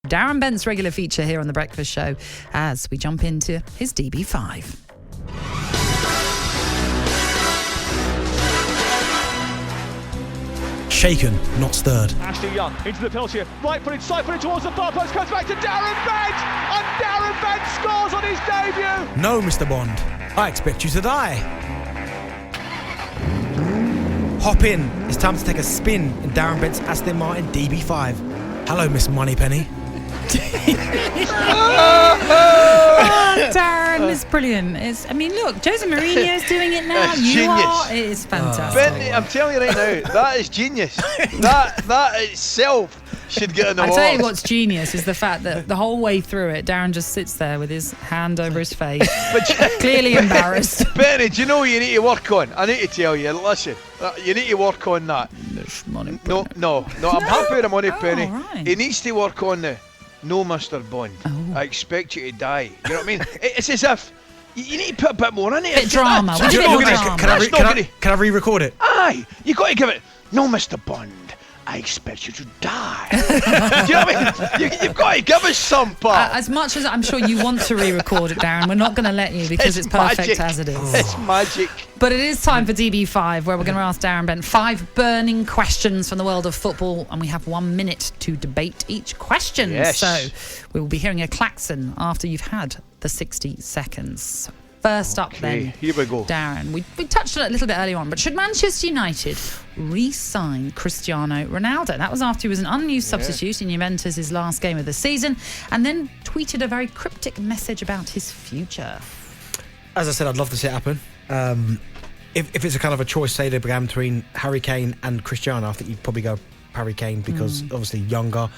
Darren Bent's regular feature here on The Breakfast Show as we jump into his DB5. Shaken, not stirred. Ashley Young into the penalty, right footed, side footed towards the far post, comes back to Darren Bent, and Darren Bent scores on his debut. No, Mr. Bond, I expect you to die. Hop in, it's time to take a spin in Darren Bent's Aston Martin DB5. Hello, Miss Moneypenny. Darren is brilliant. Look, Jose Mourinho's doing it now. It's you genius. are. It is fantastic. Bentley, I'm telling you right now, that is genius. that itself should get an award. I tell you what's genius is the fact that the whole way through it, Darren just sits there with his hand over his face, clearly embarrassed. Benny, do you know what you need to work on? I need to tell you, listen, you need to work on that. No, I'm happy with the money, Penny. Right. He needs to work on the no, Mr. Bond. I expect you to die. You know what I mean? It's as if you need to put a bit more in it. Bit drama. Can I re-record it? Aye, you got to give it. No, Mr. Bond. I expect you to die. Do you know what I mean? You've got to give us some part. As much as I'm sure you want to re-record it, Darren, we're not going to let you because it's perfect magic. as it is. It's magic. But it is time for DB5, where we're going to ask Darren Bent 5 burning questions from the world of football, and we have 1 minute to debate each question. Yes. So we will be hearing a klaxon after you've had the 60 seconds. First up then, here we go. Darren, we touched on it a little bit earlier on, but should Manchester United re-sign Cristiano Ronaldo? That was after he was an unused substitute in Juventus' last game of the season, and then tweeted a very cryptic message about his future. As I said, I'd love to see it happen. If it's a kind of a choice, say they began between Harry Kane and Cristiano, I think you'd probably go Harry Kane because obviously younger,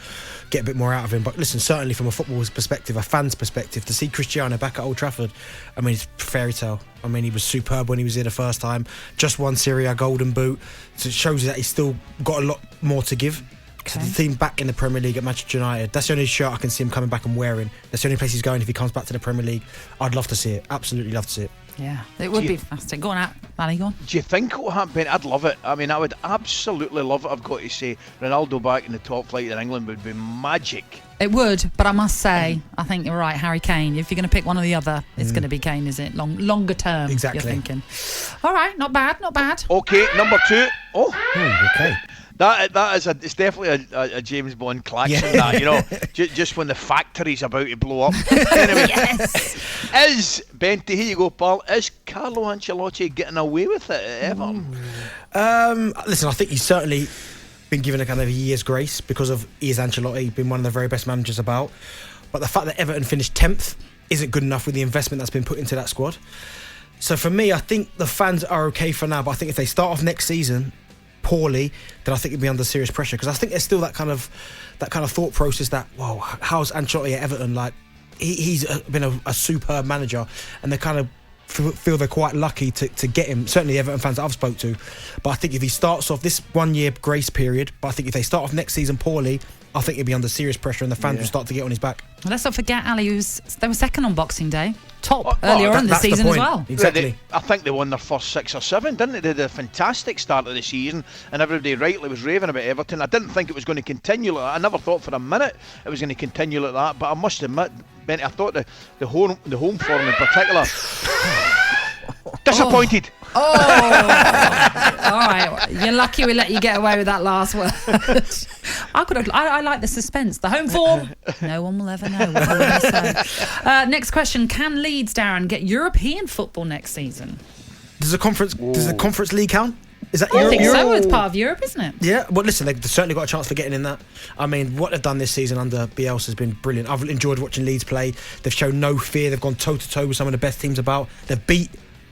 get a bit more out of him. But listen, certainly from a footballer's perspective, a fan's perspective, to see Cristiano back at Old Trafford, I mean, it's fairy tale. I mean, he was superb when he was here the first time, just won Serie A Golden Boot, so it shows you that he's still got a lot more to give. So the team back in the Premier League at Manchester United, that's the only shirt I can see him coming back and wearing. That's the only place he's going if he comes back to the Premier League. I'd love to see it, absolutely love to see it. Yeah, it would be fantastic. Go on, Valley, go on. Do you think it will happen? I'd love it. I mean, I would absolutely love it. I've got to say, Ronaldo back in the top flight in England would be magic. It would, but I must say, I think you're right, Harry Kane. If you're going to pick one or the other, it's going to be Kane, is it? Longer term, exactly. You're thinking. All right, not bad, not bad. Okay, number 2. Okay. That is it's definitely a James Bond klaxon. That, you know, just when the factory's about to blow up. Anyway, yes. Benty, here you go, pal. Is Carlo Ancelotti getting away with it at Everton? Listen, I think he's certainly been given a kind of a year's grace because of he is Ancelotti, been one of the very best managers about. But the fact that Everton finished 10th isn't good enough with the investment that's been put into that squad. So for me, I think the fans are okay for now. But I think if they start off next season poorly, then I think it'd be under serious pressure, because I think there's still that kind of thought process that, whoa, how's Ancelotti at Everton? Like, he's been a superb manager, and they kind of feel they're quite lucky to get him. Certainly the Everton fans that I've spoke to. But I think if he starts off this 1 year grace period, but I think if they start off next season poorly, I think he'll be under serious pressure and the fans will start to get on his back. Well, let's not forget, Ali, they were second on Boxing Day. Top earlier on this season as well. Exactly. I think they won their first 6 or 7, didn't they? They did a fantastic start of the season, and everybody rightly was raving about Everton. I didn't think it was going to continue like that. I never thought for a minute it was going to continue like that, but I must admit, Benny, I thought the home form in particular... disappointed. All right. You're lucky we let you get away with that last word. I like the suspense. The home form, no one will ever know. What I'm going to say. Next question: can Leeds, Darren, get European football next season? Does the conference league count? Is that I think so. It's part of Europe, isn't it? Yeah. Well, listen, they've certainly got a chance for getting in that. I mean, what they've done this season under Bielsa has been brilliant. I've enjoyed watching Leeds play. They've shown no fear. They've gone toe to toe with some of the best teams about. They've beat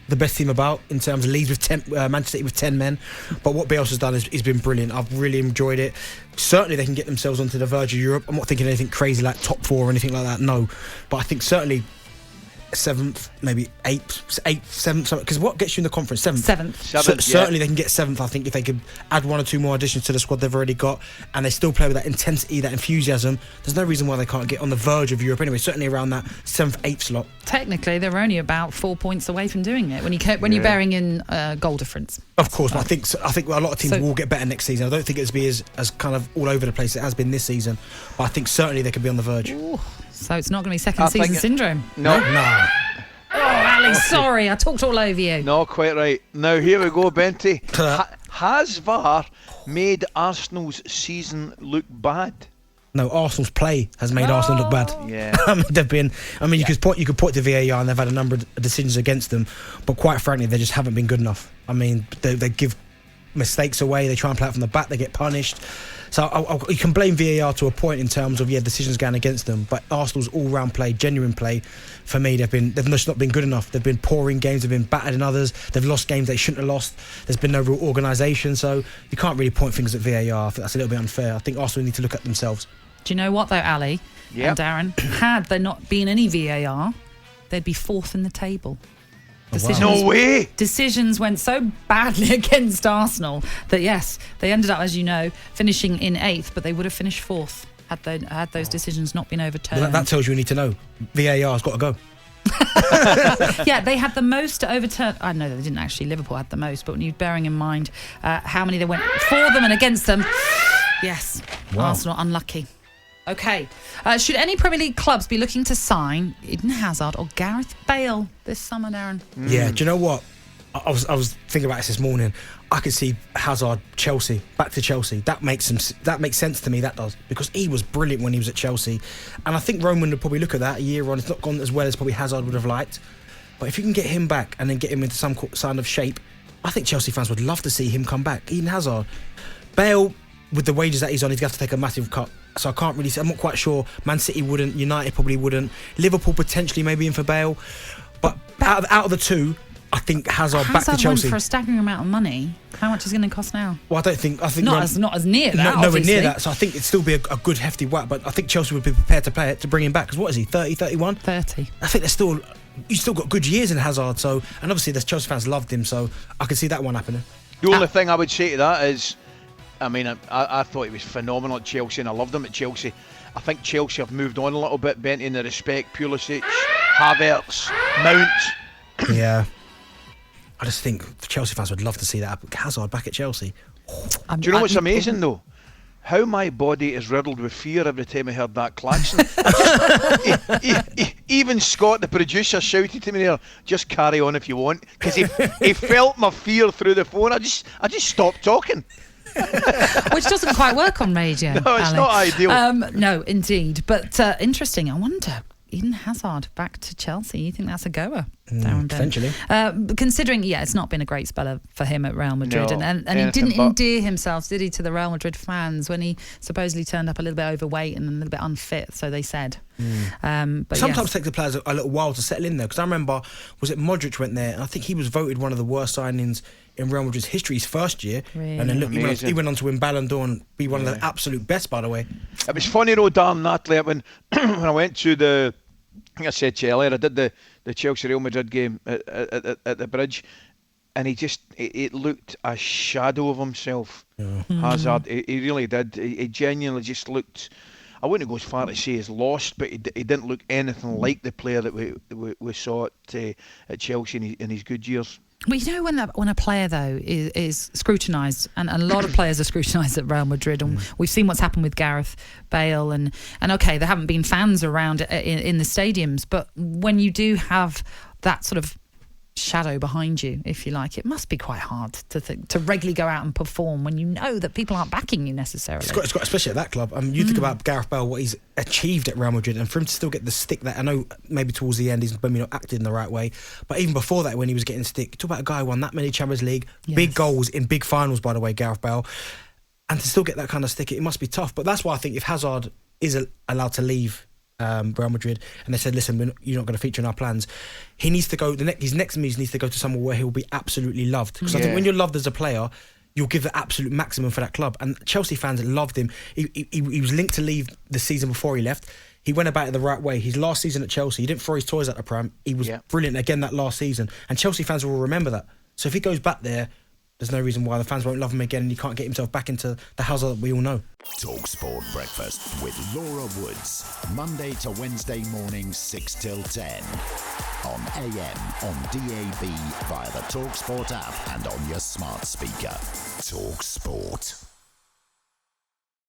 the best team about in terms of Leeds with Manchester City with 10 men. But what Bielsa's done has been brilliant. I've really enjoyed it. Certainly they can get themselves onto the verge of Europe. I'm not thinking anything crazy like top 4 or anything like that, no. But I think certainly 7th, maybe 8th, 7th. Because what gets you in the conference? 7th. 7th. Certainly they can get 7th. I think if they could add 1 or 2 more additions to the squad they've already got, and they still play with that intensity, that enthusiasm, there's no reason why they can't get on the verge of Europe anyway. Certainly around that 7th, 8th slot. Technically, they're only about 4 points away from doing it when you're bearing in goal difference. Of course, but I think a lot of teams will get better next season. I don't think it'll be as kind of all over the place it has been this season, but I think certainly they could be on the verge. Ooh, so it's not going to be second season syndrome. No. Oh, Ali, sorry, I talked all over you. No, quite right. Now, here we go, Benty. Has VAR made Arsenal's season look bad? No, Arsenal's play has made Arsenal look bad. Yeah. You could point to VAR and they've had a number of decisions against them, but quite frankly, they just haven't been good enough. I mean, they give mistakes away, they try and play it from the back, they get punished. So you can blame VAR to a point in terms of decisions going against them, but Arsenal's all-round play, genuine play, for me, they've just not been good enough. They've been poor in games, they've been battered in others, they've lost games they shouldn't have lost. There's been no real organisation, so you can't really point fingers at VAR. I think that's a little bit unfair. I think Arsenal need to look at themselves. Do you know what though, Ali and Darren? Had there not been any VAR, they'd be 4th in the table. No way! Decisions went so badly against Arsenal that yes, they ended up, as you know, finishing in 8th, but they would have finished 4th had those decisions not been overturned. Well, that tells you need to know. VAR's got to go. Yeah, they had the most to overturn. I know they didn't actually. Liverpool had the most, but when you're bearing in mind how many they went for them and against them, yes, wow. Arsenal unlucky. Okay, should any Premier League clubs be looking to sign Eden Hazard or Gareth Bale this summer, Darren? Yeah, do you know what? I was thinking about this morning. I could see Hazard, Chelsea, back to Chelsea. That makes sense to me, that does. Because he was brilliant when he was at Chelsea. And I think Roman would probably look at that a year on. It's not gone as well as probably Hazard would have liked. But if you can get him back and then get him into some kind of shape, I think Chelsea fans would love to see him come back. Eden Hazard. Bale, with the wages that he's on, he's going to have to take a massive cut. So I can't really say. I'm not quite sure. Man City wouldn't. United probably wouldn't. Liverpool potentially maybe in for Bale. But out of the two, I think Hazard back to Chelsea. Went for a staggering amount of money. How much is it going to cost now? Well, I think not as near that. Nowhere near that. So I think it'd still be a good hefty whack. But I think Chelsea would be prepared to play it to bring him back. Because what is he? 30, 31? 30. I think you've still got good years in Hazard. So, and obviously the Chelsea fans loved him. So I can see that one happening. The only thing I would say to that is, I mean, I thought he was phenomenal at Chelsea and I loved him at Chelsea. I think Chelsea have moved on a little bit, Bent, in the respect, Pulisic, Havertz, Mount. Yeah. I just think Chelsea fans would love to see that. Hazard back at Chelsea. Do you know what's amazing though? How my body is riddled with fear every time I heard that klaxon. Even Scott, the producer, shouted to me there, "Just carry on if you want," because he felt my fear through the phone. I just stopped talking. Which doesn't quite work on radio. No, it's not ideal. No, indeed. But interesting. I wonder, Eden Hazard back to Chelsea. You think that's a goer, Darren Bent? Potentially. Considering, it's not been a great spell for him at Real Madrid. No, and he didn't endear himself, did he, to the Real Madrid fans when he supposedly turned up a little bit overweight and a little bit unfit, so they said. But sometimes it takes the players a little while to settle in there. Because I remember, was it Modric went there? And I think he was voted one of the worst signings in Real Madrid's history his first year. Really? And then look, he went on to win Ballon d'Or and be one of the absolute best, by the way. It was funny though, Darren, Natalie, when I went to I think I said to you earlier, I did the Chelsea-Real Madrid game at the bridge, and it looked a shadow of himself. Yeah. Hazard, he really did. He genuinely just looked, I wouldn't go as far to say he's lost, but he didn't look anything like the player that we saw at Chelsea in his good years. Well, you know, when a player, though, is scrutinised, and a lot of players are scrutinised at Real Madrid, and we've seen what's happened with Gareth, Bale, and okay, there haven't been fans around in the stadiums, but when you do have that sort of shadow behind you, if you like, it must be quite hard to regularly go out and perform when you know that people aren't backing you necessarily. It's got especially at that club. You think about Gareth Bale, what he's achieved at Real Madrid, and for him to still get the stick that I know maybe towards the end he's maybe not acted in the right way, but even before that when he was getting stick, talk about a guy who won that many Champions League, big goals in big finals, by the way, Gareth Bale, and to still get that kind of stick, it must be tough. But that's why I think if Hazard is allowed to leave Real Madrid and they said, listen, you're not going to feature in our plans, he needs to go, his next move needs to go to somewhere where he'll be absolutely loved, because I think when you're loved as a player, you'll give the absolute maximum for that club, and Chelsea fans loved him. He was linked to leave the season before he left. He went about it the right way. His last season at Chelsea, he didn't throw his toys at the pram. He was brilliant again that last season. And Chelsea fans will remember that. So if he goes back there, there's no reason why the fans won't love him again and he can't get himself back into the Hazard that we all know. talkSPORT Breakfast with Laura Woods. Monday to Wednesday morning, 6 till 10. On AM, on DAB, via the talkSPORT app and on your smart speaker. talkSPORT.